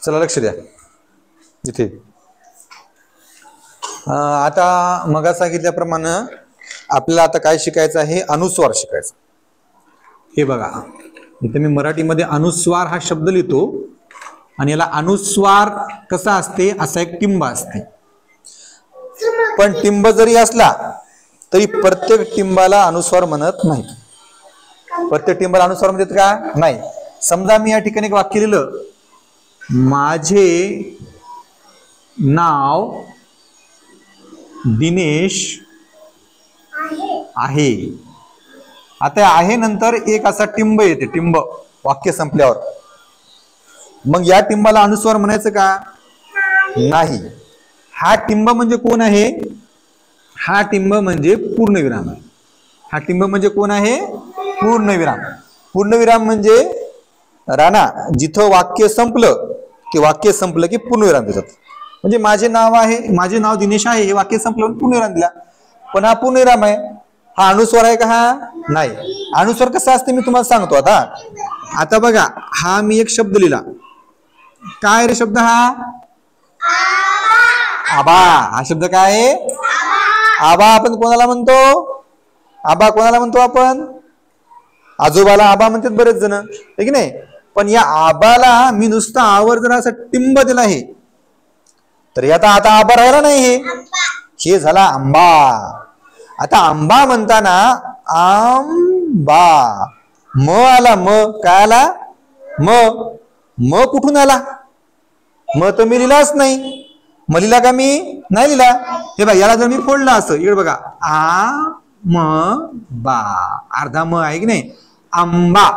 चला लक्ष द्या इथे. आता मग सांगितल्याप्रमाणे आपल्याला आता काय शिकायचं आहे, अनुस्वार शिकायचा. हे बघा इथे मी मराठीमध्ये अनुस्वार हा शब्द लिहितो आणि याला अनुस्वार कसा असते, असा एक टिंब असते. पण टिंब जरी असला तरी प्रत्येक टिंबाला अनुस्वार म्हणत नाही. प्रत्येक टिंबाला अनुस्वार म्हणतात का नाही. समजा मी या ठिकाणी एक वाक्य लिहिलं, माझे नाव दिनेश आहे. आता आहे नंतर एक असा टिंब येते, टिंब वाक्य संपल्यावर. मग या टिंबाला अनुस्वार म्हणायचं का नाही. हा टिंब म्हणजे कोण आहे, हा टिंब म्हणजे पूर्णविराम आहे. हा टिंब म्हणजे कोण आहे, पूर्णविराम. पूर्णविराम म्हणजे राणा जिथं वाक्य संपलं की वाक्य संपलं की पूर्णविराम देतात. म्हणजे माझे नाव आहे, माझे नाव दिनेश आहे, हे वाक्य संपलं पूर्णविराम दिला. पण हा पूर्णविराम आहे, हा अनुस्वार आहे का, हा नाही. अनुस्वार कसा असते मी तुम्हाला सांगतो. आता बघा हा मी एक शब्द लिहिला, काय रे शब्द हा, आबा. हा शब्द काय आहे, आबा. आपण कोणाला म्हणतो, आबा कोणाला म्हणतो आपण, आजोबाला आबा म्हणतात बरेच जण, आहे की नाही. पण या आबाला मी नुसता आवर जर असं टिंब दिला आहे तर आता आबा राहिला नाही, हे झाला आंबा. आता आंबा म्हणताना आंबा, म आला, म काय आला, म कुठून आला, म तर मी लिहिलाच नाही. म लिहिला का मी नाही लिहिला. हे बघा याला जर मी फोडलं असं, इकडे बघा आ म बा, अर्धा म आहे की नाही, आंबा.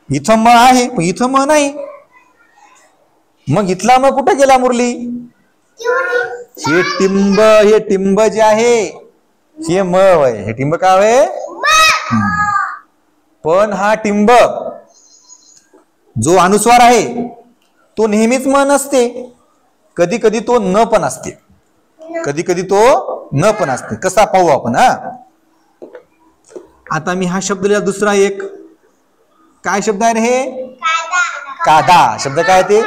इथं म आहे पण इथं म नाही. मग इथला म कुठं गेला मुरली, हे टिंब जे आहे हे म आहे, हे टिंब काय आहे. पण हा टिंब जो अनुस्वार आहे तो नेहमीच म नसते, कधी कधी तो न पण असते, कधी कधी तो न पण असते. कसा पाहू आपण. आता मी हा शब्द लिहिला दुसरा एक, काय शब्द आहे हे, कादा. शब्द काय ते,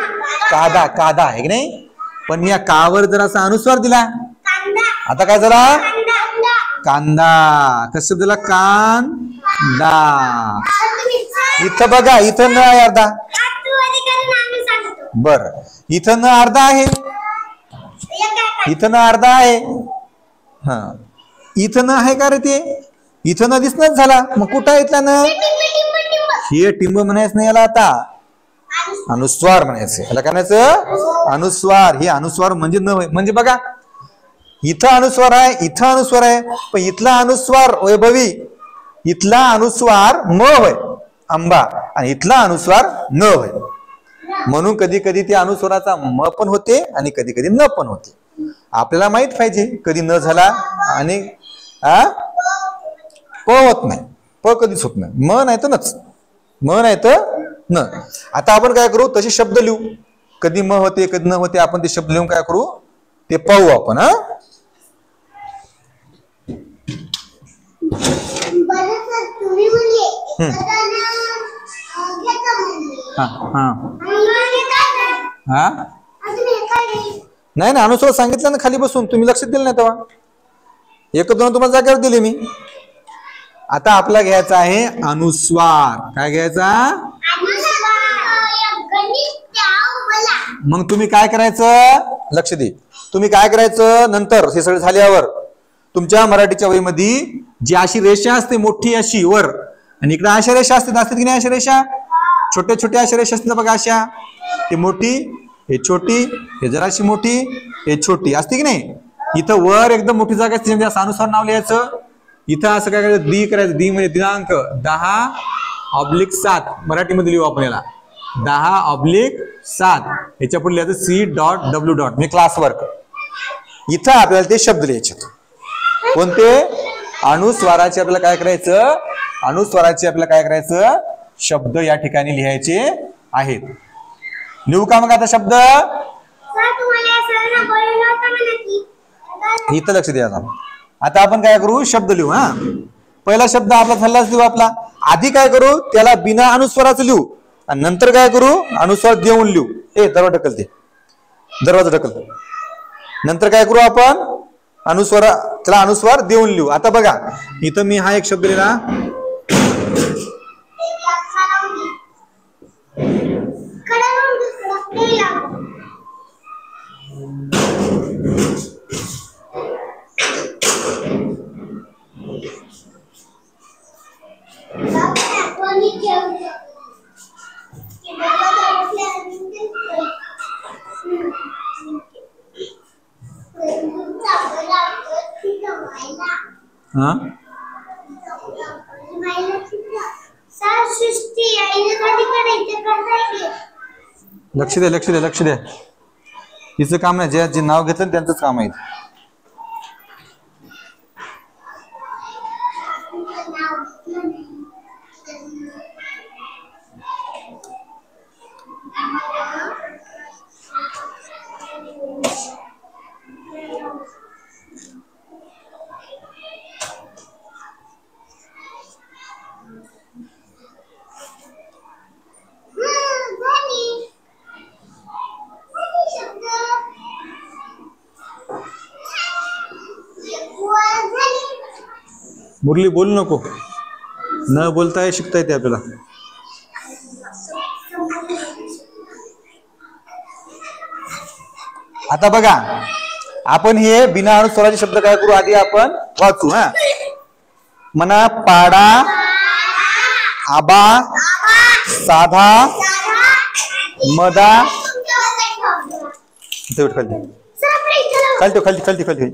कादा, कादा आहे की नाही. पण मी या कावर जर असा अनुस्वार दिला, आता काय झाला, कांदा. कसा दिला, कांदा. इथं बघा इथं न आहे अर्धा, बर इथं न अर्धा आहे, इथं न अर्धा आहे. हा इथं न आहे का रे, ते इथं न दिसणच झाला. मग कुठं आहे इथला न, हे टिंब म्हणायचं नाही याला, आता अनुस्वार म्हणायचं. याला काय म्हणायचं, अनुस्वार. हे अनुस्वार म्हणजे न, म्हणजे बघा इथं अनुस्वार आहे, इथं अनुस्वार आहे, पण इथला अनुस्वार वैभवी, इथला अनुस्वार म होय आंबा आणि इथला अनुस्वार न होय. म्हणून कधी कधी त्या अनुस्वाराचा म पण होते आणि कधी कधी न पण होते. आपल्याला माहित पाहिजे कधी न झाला आणि प होत नाही, प कधीच होत नाही, म नाही तर नच, म नाही तर न. आता आपण काय करू, तसे शब्द लिहू, कधी म होते कधी न होते. आपण ते शब्द लिहून काय करू ते पाहू आपण. नाही ना अनुस्वार सांगितलं ना खाली बसून, तुम्ही लक्ष दिलं नाही तेव्हा, एक दोन तुम्हाला जागेवर दिले मी. आता आपला घ्यायचा आहे अनुस्वार. काय घ्यायचा, मग तुम्ही काय करायचं, लक्ष दे. तुम्ही काय करायचं, नंतर हे सगळं झाल्यावर तुमच्या मराठीच्या वहीमध्ये जी अशी रेषा असते मोठी अशी वर, आणि इकडे अशा रेषा असतात की नाही, अशा रेषा छोट्या छोट्या अशा रेषा असतात बघा, अशा हे मोठी हे छोटी, हे जराशी मोठी हे छोटी असते की नाही. इथं वर एकदम मोठी जागा असते, असं अनुस्वार नाव लिहायचं. इथं असं काय करायचं, दी करायचं. दी म्हणजे दिनांक 10/7 मराठीमध्ये लिहू आपण याला, 10/7. याच्या पुढे लिहायचं C.W. मी क्लास वर्क. इथं आपल्याला ते शब्द लिहायचे. कोणते, अनुस्वाराचे. आपल्याला काय करायचं, अनुस्वाराचे आपल्याला काय करायचं, शब्द या ठिकाणी लिहायचे आहेत. लिहू का मग आता शब्द, इथं लक्ष द्या. आता आपण काय करू, शब्द लिहू. पहिला शब्द आपला झालाच लिहू. आपला आधी काय करू, त्याला बिना अनुस्वाराचं लिहू आणि नंतर काय करू, अनुस्वार देऊन लिहू. दरवाजा ढकलते, दरवाजा ढकल. नंतर काय करू आपण, अनुस्वार, त्याला अनुस्वार देऊन लिहू. आता बघा इथं मी हा एक शब्द लिहिला, हा लक्ष द्या, लक्ष द्या, लक्ष द्या. हिचं काम नाही, जे नाव घेतलं त्यांचंच काम आहे. मुरली बोलू नको, न बोलताय शिकता येते आपल्याला. आता बघा आपण हे बिना अनुस्वाराचे शब्द काय करू, आधी आपण वाचू. हा म्हणा, पाडा, आबा, साधा, मदा, खालती खालती खालती खालती,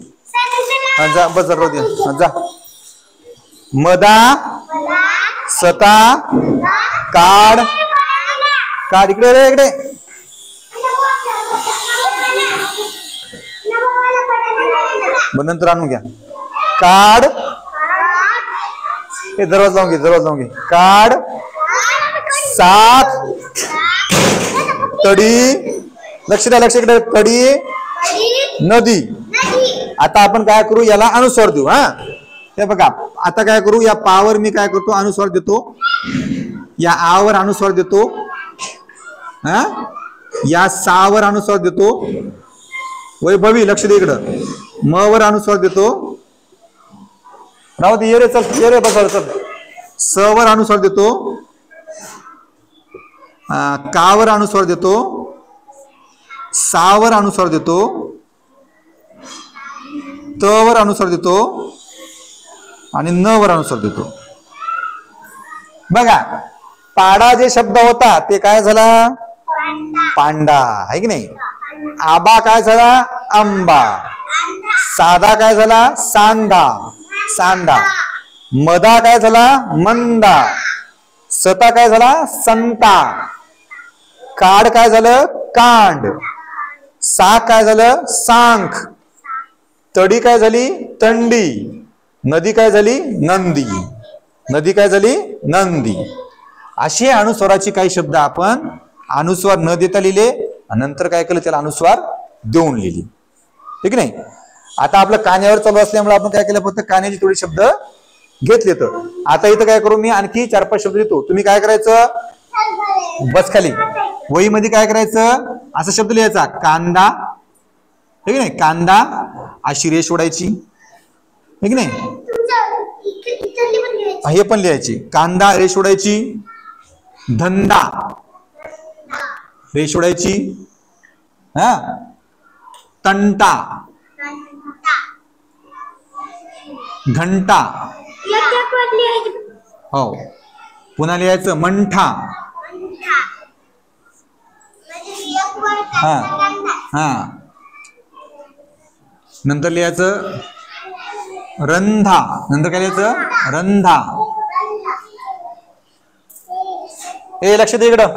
जा बस, जरा दे जा. मदा, सता, काड, काड इकडे रे, इकडे. नंतर आणून घ्या. काड, हे दरवाजा लावून घे, दरवाजा लावून घे. काड, सात, तडी, लक्ष द्या, लक्ष इकडे. तडी, नदी. आता आपण काय करू, याला अनुस्वार देऊ. हा हे बघा, आता काय करू, या पावर मी काय करतो, अनुस्वार देतो. या आवर अनुस्वार देतो. हा या सावर अनुस्वार देतो. वैभवी लक्ष दे इकडं. म वर अनुस्वार देतो. राहू दे, ये रे, चल ये रे, बस चल. स वर अनुस्वार देतो. कावर अनुस्वार देतो. सावर अनुस्वार देतो. त वर अनुस्वार देतो आणि न वर अनुस्वार देतो. बघा, पाडा जे शब्द होता ते काय झाला, पांडा, आहे की नाही. आबा काय झाला, आंबा. साधा काय झाला, सांदा, सांडा. मदा काय झाला, मंदा. सता काय झाला, संता. काड काय झालं, कांड. साख काय झालं, सांख. तडी काय झाली, तंडी. नदी काय झाली, नंदी. नदी काय झाली, नंदी. अशी अनुस्वाराची काही शब्द आपण अनुस्वार न देता लिहिले, नंतर काय केलं, त्याला अनुस्वार देऊन लिहिली. ठीक नाही. आता आपलं कान्यावर चालू असल्यामुळे आपण काय केलं, फक्त कान्याची थोडी शब्द घेतले. तर आता इथं काय करू, मी आणखी 4-5 शब्द देतो. तुम्ही काय करायचं, बस खाली वहीमध्ये काय करायचं, असा शब्द लिहायचा, कांदा. ठीक नाही, कांदा अशी रेष ओढायची. ठीक नाही, हे पण लिहायची. कांदा रेष ओढायची. धंदा रेष ओढायची. हा तंटा, घंटा. हो, पुन्हा लिहायचं मंठा. हा हा नंतर लिहायचं रंधा. नंतर काय लिहायचं, रंधा. हे लक्ष दे इकडं.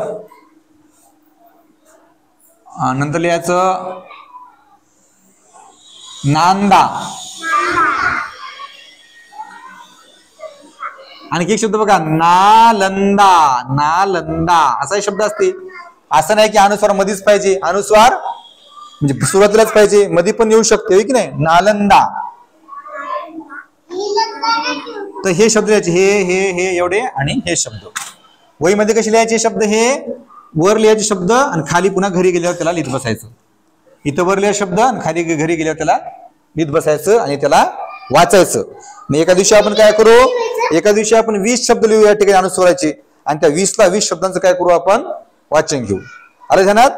नंतर लिहायचं नांदा. आणखी एक शब्द बघा, नालंदा. नालंदा असा शब्द असते. असं नाही की अनुस्वार मध्येच पाहिजे, अनुस्वार म्हणजे सुरुवातीलाच पाहिजे, मध्ये पण येऊ शकते की नाही. नालंदा. तर हे शब्द लिहायचे, हे हे हे एवढे आणि हे शब्द वहीमध्ये कसे लिहायचे शब्द, हे वर लिहायचे शब्द आणि खाली पुन्हा घरी गेल्यावर त्याला लिहित बसायचं. इथं वर लिहा शब्द आणि खाली घरी गेल्यावर त्याला लिहित बसायचं आणि त्याला वाचायचं. मग एका दिवशी आपण काय करू, एका दिवशी आपण 20 शब्द लिहू या ठिकाणी अनुस्वाराचे आणि त्या 20 शब्दांचं काय करू आपण वाचन घेऊ. आलं ध्यानात?